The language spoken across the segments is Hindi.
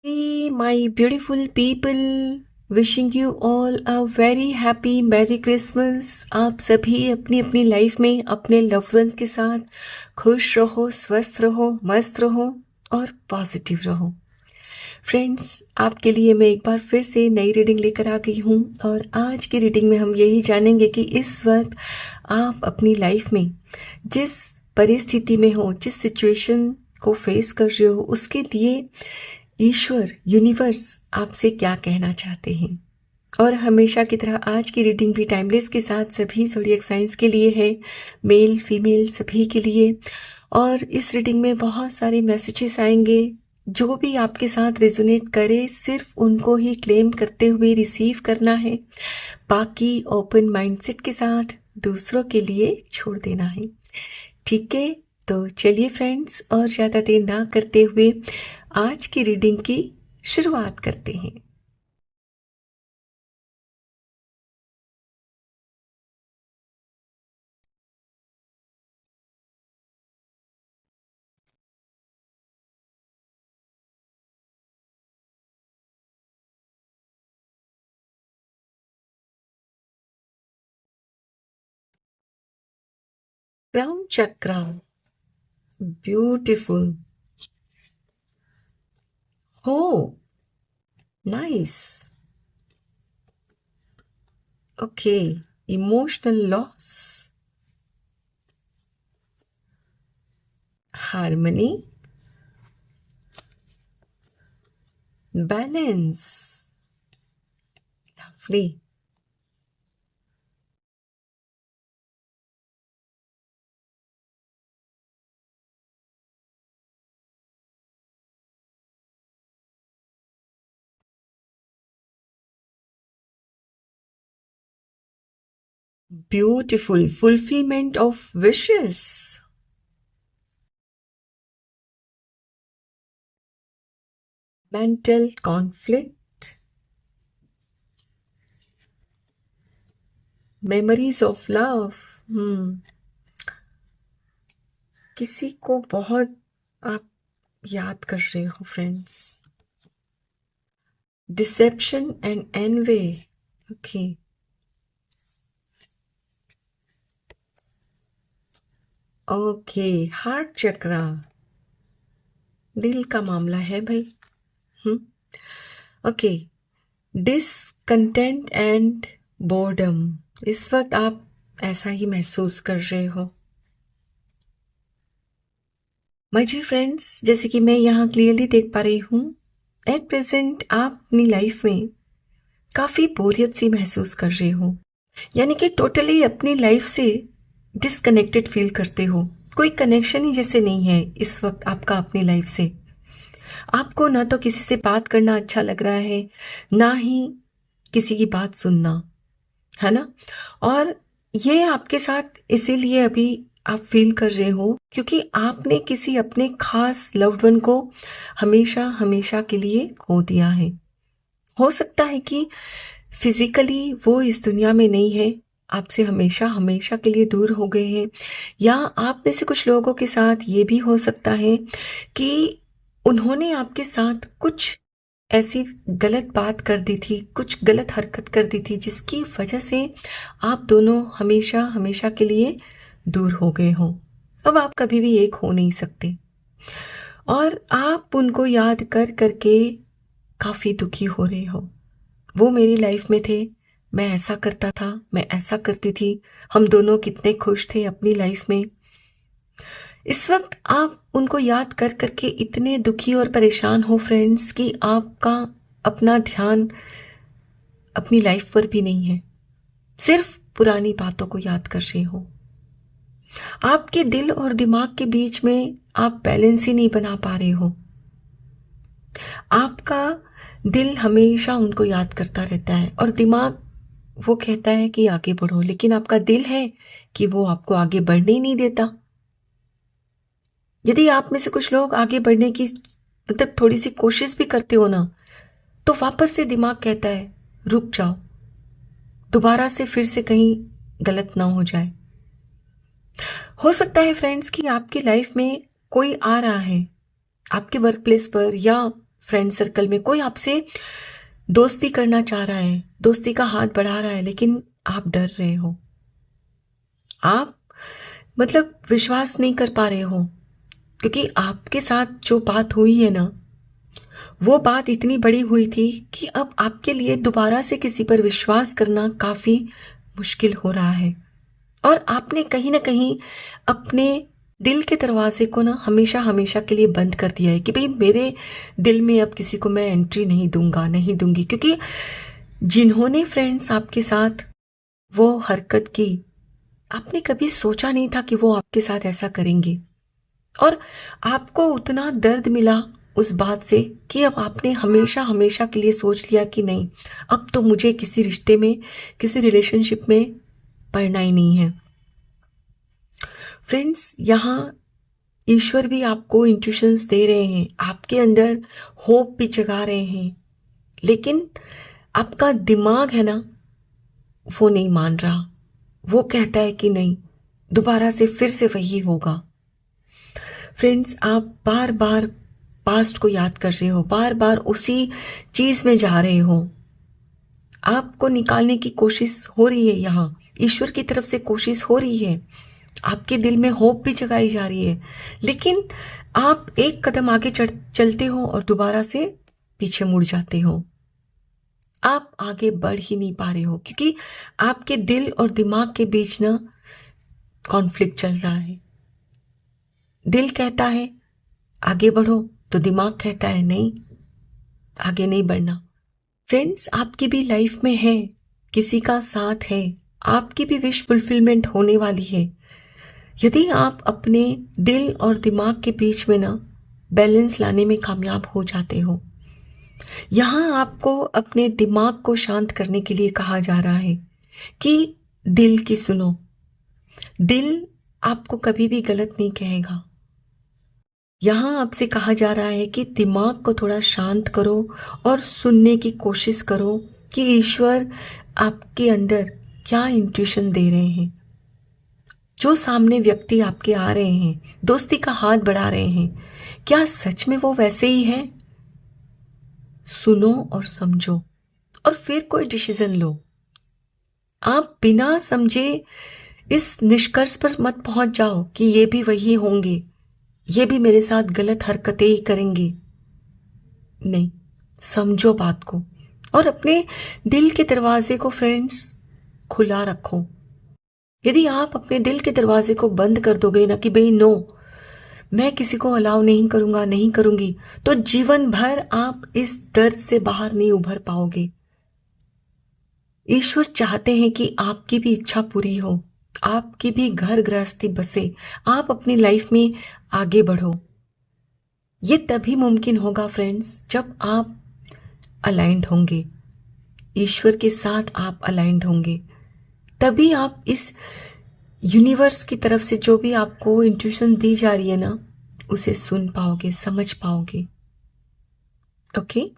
Hey, my beautiful people, wishing you all a very happy Merry Christmas। आप सभी अपनी अपनी लाइफ में अपने लव्ड वंस के साथ खुश रहो, स्वस्थ रहो, मस्त रहो और पॉजिटिव रहो। फ्रेंड्स, आपके लिए मैं एक बार फिर से नई रीडिंग लेकर आ गई हूँ और आज की रीडिंग में हम यही जानेंगे कि इस वक्त आप अपनी लाइफ में जिस परिस्थिति में हो, जिस सिचुएशन को फेस कर रहे हो, उसके लिए ईश्वर, यूनिवर्स आपसे क्या कहना चाहते हैं। और हमेशा की तरह आज की रीडिंग भी टाइमलेस के साथ सभी ज़ोडिएक साइंस के लिए है, मेल फीमेल सभी के लिए। और इस रीडिंग में बहुत सारे मैसेजेस आएंगे, जो भी आपके साथ रेजोनेट करे सिर्फ उनको ही क्लेम करते हुए रिसीव करना है, बाकी ओपन माइंडसेट के साथ दूसरों के लिए छोड़ देना है। ठीक है, तो चलिए फ्रेंड्स, और ज़्यादा देर ना करते हुए आज की रीडिंग की शुरुआत करते हैं। क्राउन चक्रा, ब्यूटीफुल। हो, nice. Okay, emotional loss, harmony, balance, lovely. Beautiful fulfillment of wishes. Mental conflict. Memories of love. किसी को बहुत आप याद कर रहे हो friends. Deception and envy. Okay. Okay, heart chakra, दिल का मामला है भाई। ओके, डिसकंटेंट एंड बोर्डम, इस वक्त आप ऐसा ही महसूस कर रहे हो। माय डियर फ्रेंड्स, जैसे कि मैं यहाँ क्लियरली देख पा रही हूँ, एट प्रेजेंट आप अपनी लाइफ में काफ़ी बोरियत सी महसूस कर रहे हो, यानी कि टोटली अपनी लाइफ से डिसकनेक्टेड फील करते हो। कोई कनेक्शन ही जैसे नहीं है इस वक्त आपका अपनी लाइफ से। आपको ना तो किसी से बात करना अच्छा लग रहा है, ना ही किसी की बात सुनना, है ना। और ये आपके साथ इसीलिए अभी आप फील कर रहे हो क्योंकि आपने किसी अपने खास लव्ड वन को हमेशा हमेशा के लिए खो दिया है। हो सकता है कि फिजिकली वो इस दुनिया में नहीं है, आपसे हमेशा हमेशा के लिए दूर हो गए हैं। या आप में से कुछ लोगों के साथ ये भी हो सकता है कि उन्होंने आपके साथ कुछ ऐसी गलत बात कर दी थी, कुछ गलत हरकत कर दी थी, जिसकी वजह से आप दोनों हमेशा हमेशा के लिए दूर हो गए हो। अब आप कभी भी एक हो नहीं सकते और आप उनको याद कर करके काफ़ी दुखी हो रहे हो। वो मेरी लाइफ में थे, मैं ऐसा करता था, मैं ऐसा करती थी, हम दोनों कितने खुश थे अपनी लाइफ में। इस वक्त आप उनको याद कर करके इतने दुखी और परेशान हो फ्रेंड्स कि आपका अपना ध्यान अपनी लाइफ पर भी नहीं है, सिर्फ पुरानी बातों को याद कर रहे हो। आपके दिल और दिमाग के बीच में आप बैलेंस ही नहीं बना पा रहे हो। आपका दिल हमेशा उनको याद करता रहता है और दिमाग वो कहता है कि आगे बढ़ो, लेकिन आपका दिल है कि वो आपको आगे बढ़ने ही नहीं देता। यदि आप में से कुछ लोग आगे बढ़ने की मतलब थोड़ी सी कोशिश भी करते हो ना, तो वापस से दिमाग कहता है रुक जाओ, दोबारा से फिर से कहीं गलत ना हो जाए। हो सकता है फ्रेंड्स कि आपकी लाइफ में कोई आ रहा है, आपके वर्क प्लेस पर या फ्रेंड सर्कल में कोई आपसे दोस्ती करना चाह रहा है, दोस्ती का हाथ बढ़ा रहा है, लेकिन आप डर रहे हो, आप मतलब विश्वास नहीं कर पा रहे हो, क्योंकि आपके साथ जो बात हुई है ना, वो बात इतनी बड़ी हुई थी कि अब आपके लिए दोबारा से किसी पर विश्वास करना काफी मुश्किल हो रहा है। और आपने कहीं ना कहीं अपने दिल के दरवाजे को ना हमेशा हमेशा के लिए बंद कर दिया है कि भाई मेरे दिल में अब किसी को मैं एंट्री नहीं दूंगा, नहीं दूंगी, क्योंकि जिन्होंने फ्रेंड्स आपके साथ वो हरकत की, आपने कभी सोचा नहीं था कि वो आपके साथ ऐसा करेंगे। और आपको उतना दर्द मिला उस बात से कि अब आपने हमेशा हमेशा के लिए सोच लिया कि नहीं, अब तो मुझे किसी रिश्ते में, किसी रिलेशनशिप में पड़ना ही नहीं है। फ्रेंड्स, यहाँ ईश्वर भी आपको इंट्यूशंस दे रहे हैं, आपके अंदर होप भी जगा रहे हैं, लेकिन आपका दिमाग है ना, वो नहीं मान रहा। वो कहता है कि नहीं, दोबारा से फिर से वही होगा। फ्रेंड्स, आप बार बार पास्ट को याद कर रहे हो, बार बार उसी चीज में जा रहे हो। आपको निकालने की कोशिश हो रही है, यहाँ ईश्वर की तरफ से कोशिश हो रही है, आपके दिल में होप भी जगाई जा रही है, लेकिन आप एक कदम आगे चलते हो और दोबारा से पीछे मुड़ जाते हो। आप आगे बढ़ ही नहीं पा रहे हो, क्योंकि आपके दिल और दिमाग के बीच ना कॉन्फ्लिक्ट चल रहा है। दिल कहता है आगे बढ़ो, तो दिमाग कहता है नहीं, आगे नहीं बढ़ना। फ्रेंड्स, आपकी भी लाइफ में है, किसी का साथ है, आपकी भी विश फुलफिलमेंट होने वाली है, यदि आप अपने दिल और दिमाग के बीच में ना बैलेंस लाने में कामयाब हो जाते हो। यहाँ आपको अपने दिमाग को शांत करने के लिए कहा जा रहा है कि दिल की सुनो। दिल आपको कभी भी गलत नहीं कहेगा। यहाँ आपसे कहा जा रहा है कि दिमाग को थोड़ा शांत करो और सुनने की कोशिश करो कि ईश्वर आपके अंदर क्या इंट्यूशन दे रहे हैं। जो सामने व्यक्ति आपके आ रहे हैं, दोस्ती का हाथ बढ़ा रहे हैं, क्या सच में वो वैसे ही हैं? सुनो और समझो और फिर कोई डिसीजन लो। आप बिना समझे इस निष्कर्ष पर मत पहुंच जाओ कि ये भी वही होंगे, ये भी मेरे साथ गलत हरकतें ही करेंगे। नहीं, समझो बात को और अपने दिल के दरवाजे को फ्रेंड्स खुला रखो। यदि आप अपने दिल के दरवाजे को बंद कर दोगे ना कि भाई नो, मैं किसी को अलाउ नहीं करूंगा, नहीं करूंगी, तो जीवन भर आप इस दर्द से बाहर नहीं उभर पाओगे। ईश्वर चाहते हैं कि आपकी भी इच्छा पूरी हो, आपकी भी घर गृहस्थी बसे, आप अपनी लाइफ में आगे बढ़ो। ये तभी मुमकिन होगा फ्रेंड्स जब आप अलाइंड होंगे, ईश्वर के साथ आप अलाइंड होंगे, तभी आप इस यूनिवर्स की तरफ से जो भी आपको इंट्यूशन दी जा रही है ना, उसे सुन पाओगे, समझ पाओगे। ओके,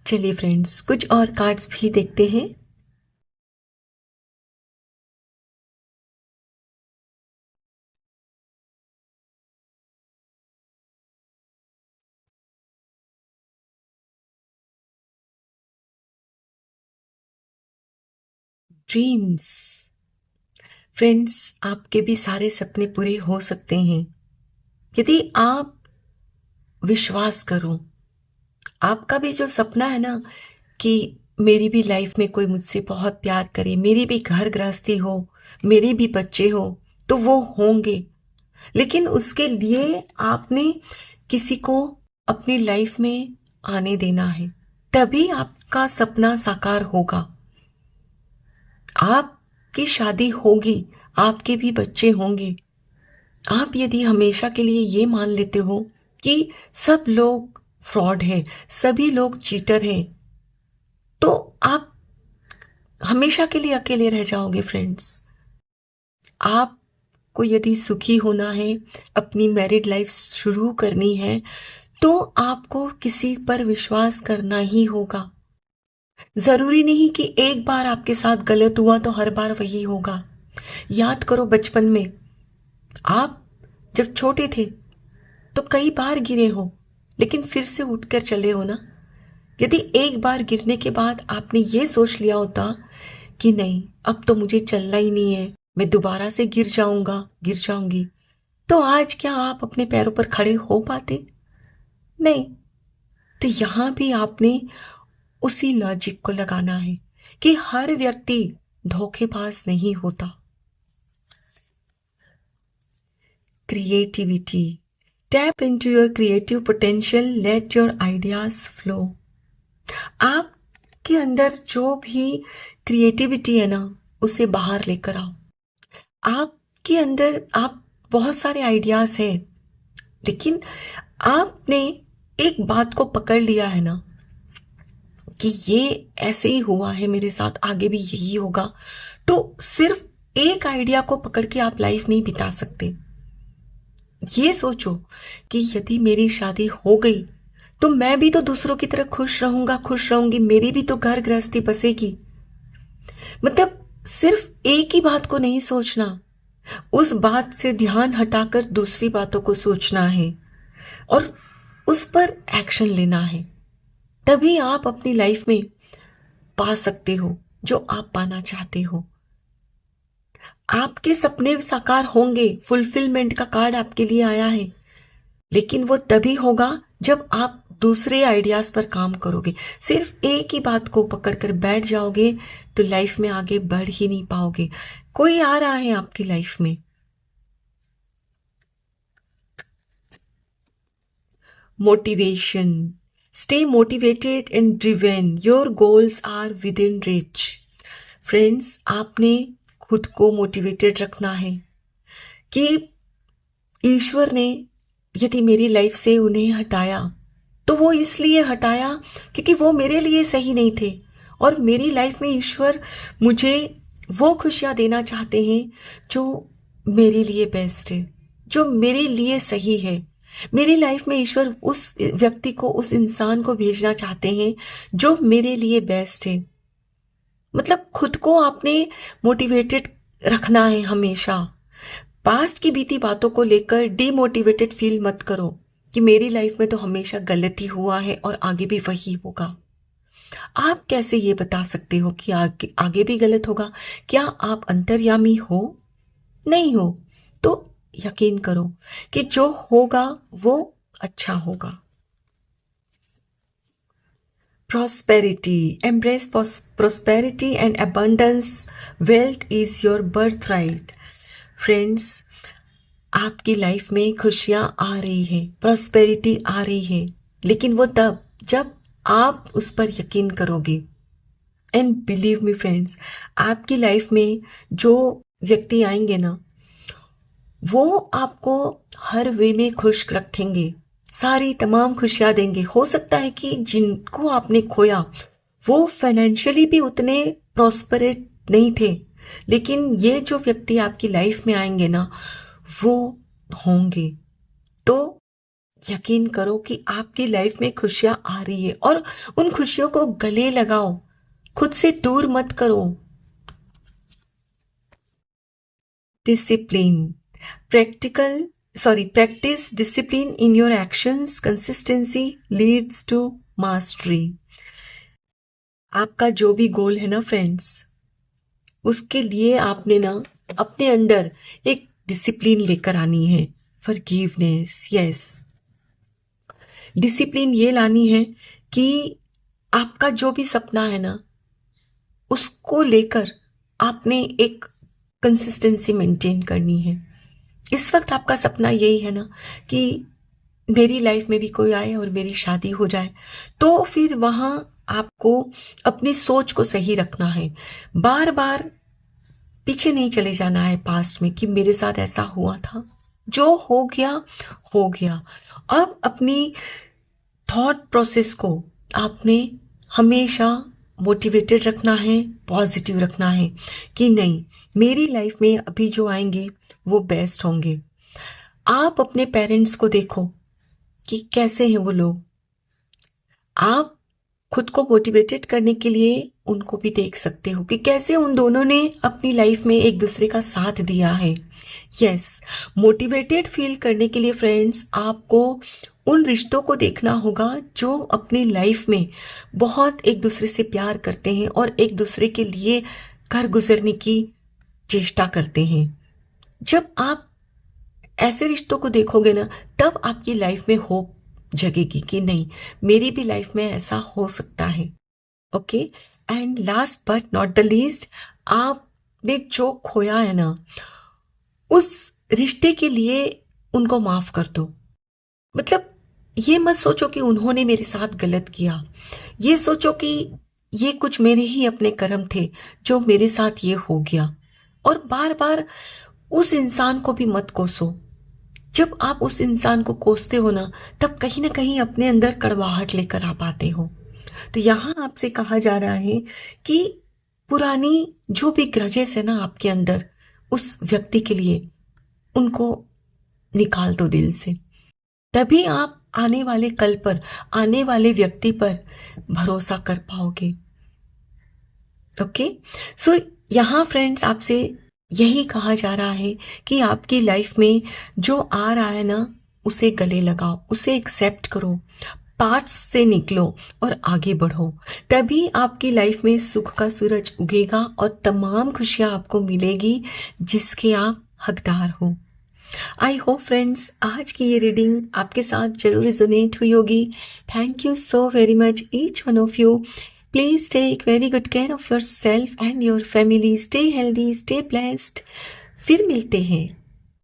चलिए फ्रेंड्स, कुछ और कार्ड्स भी देखते हैं। ड्रीम्स। फ्रेंड्स, आपके भी सारे सपने पूरे हो सकते हैं यदि आप विश्वास करो। आपका भी जो सपना है ना कि मेरी भी लाइफ में कोई मुझसे बहुत प्यार करे, मेरी भी घर गृहस्थी हो, मेरे भी बच्चे हो, तो वो होंगे, लेकिन उसके लिए आपने किसी को अपनी लाइफ में आने देना है, तभी आपका सपना साकार होगा। आपकी शादी होगी, आपके भी बच्चे होंगे। आप यदि हमेशा के लिए ये मान लेते हो कि सब लोग फ्रॉड हैं, सभी लोग चीटर हैं, तो आप हमेशा के लिए अकेले रह जाओगे फ्रेंड्स। आपको यदि सुखी होना है, अपनी मैरिड लाइफ शुरू करनी है, तो आपको किसी पर विश्वास करना ही होगा। जरूरी नहीं कि एक बार आपके साथ गलत हुआ तो हर बार वही होगा। याद करो बचपन में आप जब छोटे थे तो कई बार गिरे हो, लेकिन फिर से उठकर चले हो ना। यदि एक बार गिरने के बाद आपने ये सोच लिया होता कि नहीं, अब तो मुझे चलना ही नहीं है, मैं दोबारा से गिर जाऊंगा, गिर जाऊंगी, तो आज क्या आप अपने पैरों पर खड़े हो पाते? नहीं। तो यहां भी आपने उसी लॉजिक को लगाना है कि हर व्यक्ति धोखेबाज नहीं होता। Creativity, tap into your creative potential, let your ideas flow. आपके अंदर जो भी क्रिएटिविटी है ना, उसे बाहर लेकर आओ। आपके अंदर आप बहुत सारे आइडियाज हैं, लेकिन आपने एक बात को पकड़ लिया है ना कि ये ऐसे ही हुआ है मेरे साथ, आगे भी यही होगा, तो सिर्फ एक आइडिया को पकड़ के आप लाइफ नहीं बिता सकते। ये सोचो कि यदि मेरी शादी हो गई तो मैं भी तो दूसरों की तरह खुश रहूंगा, खुश रहूंगी, मेरी भी तो घर गृहस्थी बसेगी। मतलब सिर्फ एक ही बात को नहीं सोचना, उस बात से ध्यान हटाकर दूसरी बातों को सोचना है और उस पर एक्शन लेना है। तभी आप अपनी लाइफ में पा सकते हो जो आप पाना चाहते हो। आपके सपने साकार होंगे, फुलफिलमेंट का कार्ड आपके लिए आया है, लेकिन वो तभी होगा जब आप दूसरे आइडियाज पर काम करोगे। सिर्फ एक ही बात को पकड़कर बैठ जाओगे तो लाइफ में आगे बढ़ ही नहीं पाओगे। कोई आ रहा है आपकी लाइफ में, motivation, stay motivated and driven, your goals are within reach. Friends, आपने खुद को मोटिवेटेड रखना है कि ईश्वर ने यदि मेरी लाइफ से उन्हें हटाया तो वो इसलिए हटाया क्योंकि वो मेरे लिए सही नहीं थे, और मेरी लाइफ में ईश्वर मुझे वो खुशियां देना चाहते हैं जो मेरे लिए बेस्ट है, जो मेरे लिए सही है। मेरी लाइफ में ईश्वर उस व्यक्ति को, उस इंसान को भेजना चाहते हैं जो मेरे लिए बेस्ट है। मतलब खुद को आपने मोटिवेटेड रखना है हमेशा। पास्ट की बीती बातों को लेकर डीमोटिवेटेड फील मत करो कि मेरी लाइफ में तो हमेशा गलती हुआ है और आगे भी वही होगा। आप कैसे ये बता सकते हो कि आगे भी गलत होगा? क्या आप अंतर्यामी हो? नहीं हो। तो यकीन करो कि जो होगा वो अच्छा होगा। Prosperity, embrace prosperity and abundance, wealth is your birthright. Friends, आपकी लाइफ में खुशियां आ रही है, प्रॉस्पेरिटी आ रही है, लेकिन वो तब जब आप उस पर यकीन करोगे। एंड बिलीव मी फ्रेंड्स, आपकी लाइफ में जो व्यक्ति आएंगे ना, वो आपको हर वे में खुश रखेंगे, सारी तमाम खुशियां देंगे। हो सकता है कि जिनको आपने खोया वो फाइनेंशियली भी उतने प्रॉस्परेट नहीं थे, लेकिन ये जो व्यक्ति आपकी लाइफ में आएंगे ना, वो होंगे। तो यकीन करो कि आपकी लाइफ में खुशियां आ रही है और उन खुशियों को गले लगाओ, खुद से दूर मत करो। Discipline, practice discipline in your actions. Consistency leads to mastery. आपका जो भी गोल है ना फ्रेंड्स, उसके लिए आपने ना अपने अंदर एक डिसिप्लिन लेकर आनी है। फॉरगिवनेस, यस, डिसिप्लिन ये लानी है कि आपका जो भी सपना है ना, उसको लेकर आपने एक कंसिस्टेंसी मेंटेन करनी है। इस वक्त आपका सपना यही है ना कि मेरी लाइफ में भी कोई आए और मेरी शादी हो जाए, तो फिर वहां आपको अपनी सोच को सही रखना है। बार बार पीछे नहीं चले जाना है पास्ट में कि मेरे साथ ऐसा हुआ था, जो हो गया हो गया। अब अपनी थॉट प्रोसेस को आपने हमेशा मोटिवेटेड रखना है, पॉजिटिव रखना है कि नहीं, मेरी लाइफ में अभी जो आएंगे वो बेस्ट होंगे। आप अपने पेरेंट्स को देखो कि कैसे हैं वो लोग। आप खुद को मोटिवेटेड करने के लिए उनको भी देख सकते हो कि कैसे उन दोनों ने अपनी लाइफ में एक दूसरे का साथ दिया है। यस, मोटिवेटेड फील करने के लिए फ्रेंड्स, आपको उन रिश्तों को देखना होगा जो अपनी लाइफ में बहुत एक दूसरे से प्यार करते हैं और एक दूसरे के लिए कर गुजरने की चेष्टा करते हैं। जब आप ऐसे रिश्तों को देखोगे ना, तब आपकी लाइफ में होप जगेगी कि नहीं, मेरी भी लाइफ में ऐसा हो सकता है। Okay, and last but not the least, आपने जो खोया है ना, उस रिश्ते के लिए उनको माफ कर दो। मतलब ये मत सोचो कि उन्होंने मेरे साथ गलत किया, ये सोचो कि ये कुछ मेरे ही अपने कर्म थे जो मेरे साथ ये हो गया। और बार बार उस इंसान को भी मत कोसो। जब आप उस इंसान को कोसते हो तब कहीं ना कहीं अपने अंदर कड़वाहट लेकर आ पाते हो। तो यहाँ आपसे कहा जा रहा है कि पुरानी जो भी ग्रजेस है ना आपके अंदर उस व्यक्ति के लिए, उनको निकाल दो दिल से। तभी आप आने वाले कल पर, आने वाले व्यक्ति पर भरोसा कर पाओगे। ओके, सो यहाँ फ्रेंड्स आपसे यही कहा जा रहा है कि आपकी लाइफ में जो आ रहा है ना, उसे गले लगाओ, उसे एक्सेप्ट करो, पार्ट्स से निकलो और आगे बढ़ो। तभी आपकी लाइफ में सुख का सूरज उगेगा और तमाम खुशियां आपको मिलेगी जिसके आप हकदार हो। आई होप फ्रेंड्स आज की ये रीडिंग आपके साथ जरूर रिजोनेट हुई होगी। Thank you so very much each one of you. Please take very good care of yourself and your family. Stay healthy, stay blessed. फिर मिलते हैं